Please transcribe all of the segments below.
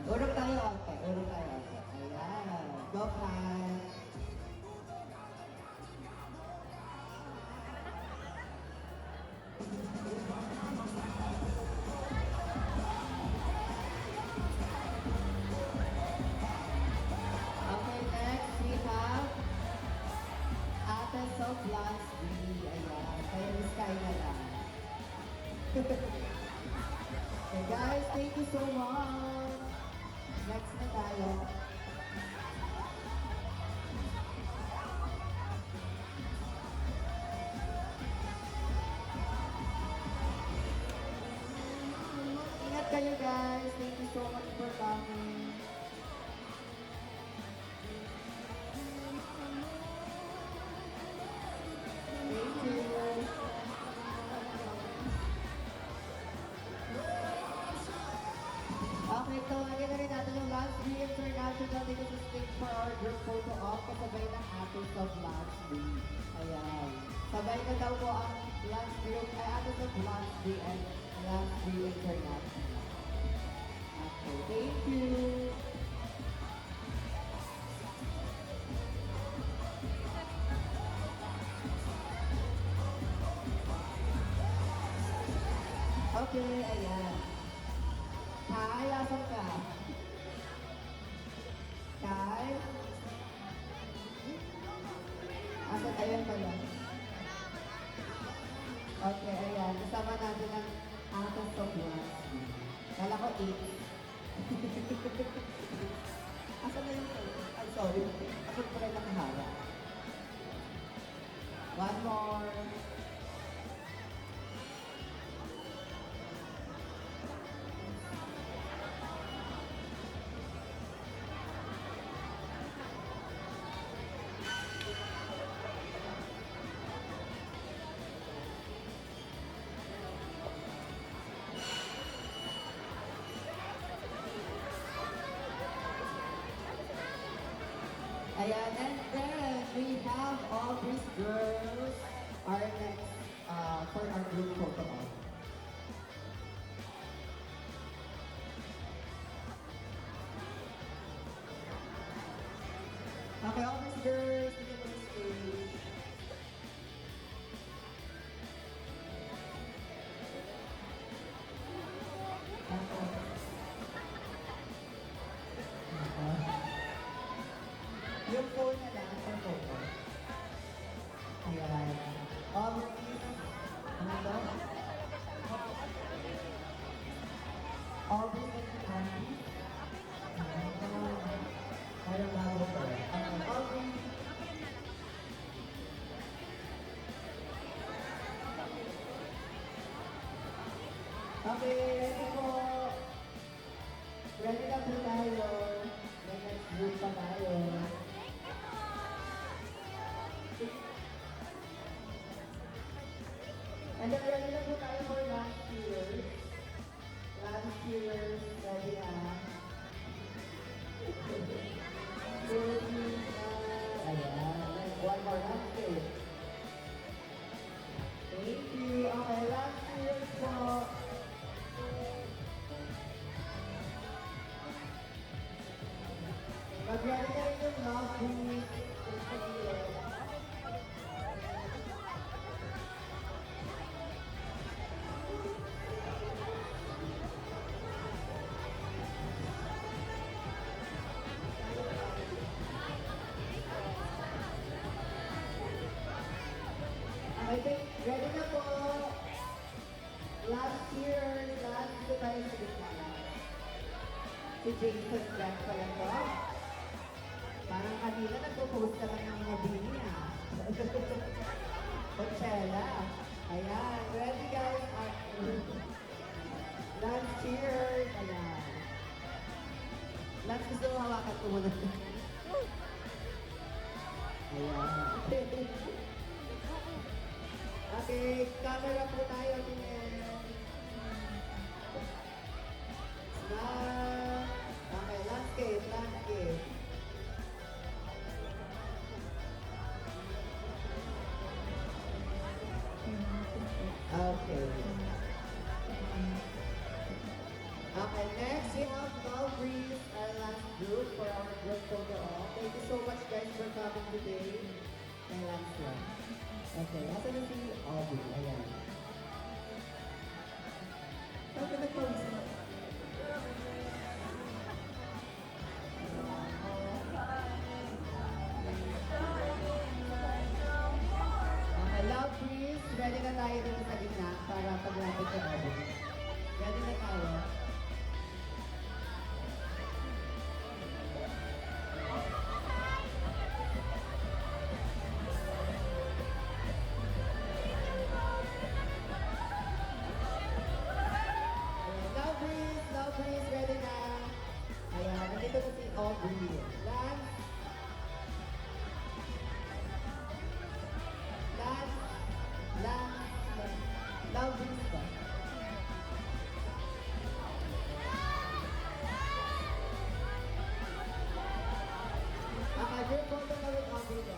Urong tayo, ate. Urong tayo, ate. Ayan. Go, Kai. Okay, next we have Ate Soft Ayan. Kayo ni Sky na lang. Okay guys, thank you so much. Next na tayo. Ingat kayo guys. Thank you so much for coming. Thank you. Okay, so lagyan na rin natin yung last B International dito sa stage for our group photo op kasabay ng Atos of Last B. Ayan. Sabay na daw po ang last group ay Atos of Last B and Last B International. Okay, thank you. Okay, ayan. Kai, asan ka? Kai? Asan? Ayan pala. Okay, ayan. Kasama natin ang Atos of Last. Kala ko 8. Asan na yung I'm sorry. Asan pa rin nakahara? One more. Ayan, and then we have all these girls are next for our group photo op. Okay, all these girls, dito po yung stage. Yung phone na lang for photo. Ayan. Aubrey. Ano ito? Aubrey and Andy. Parang bago ko. Aubrey. Okay, ready po. Ready na po tayo. May next group pa tayo. And then ready na po tayo for last year. Last year, ready na. Ayan. One more last year. Thank you. Okay, last year po. Mag-ready na rin yung love beat. I think, ready na po. Last year, last dito tayo sa gitna. Si Jason Jack pala to. Parang kanina nagpo-post ka lang ng mga bini Coachella. Ayan, ready guys? Last year, ayan. Last gusto mo hawakan ko muna. Ayan. Okay, camera po tayo din. Okay, landscape. Okay. Okay, next we have Valkyries group photo op. Thank you so much guys for coming today. May last one. Okay, asa na si Aubrey? Ayan. Saan ka nagpawis na? Okay, love please. Ready na tayo dito sa gitna para paglapit sa Aubrey. Ready na tayo? Love breeze, ready na. Ayan, nandito na si Aubrey. Lance. Lance. Lance. Love breeze ba? Group photo na with Aubrey ba?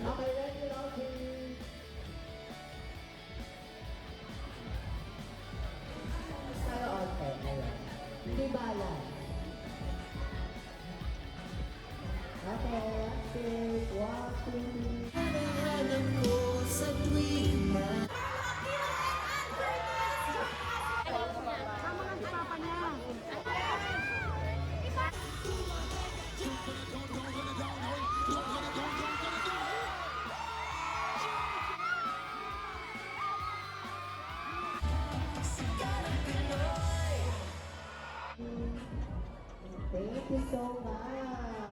Okay, ready, Aubrey. Tayo outfit, ayan. Hindi balance. Okay, six, one, two, Alam ko sa tuwing Tama nga si papa niya. thank you so much.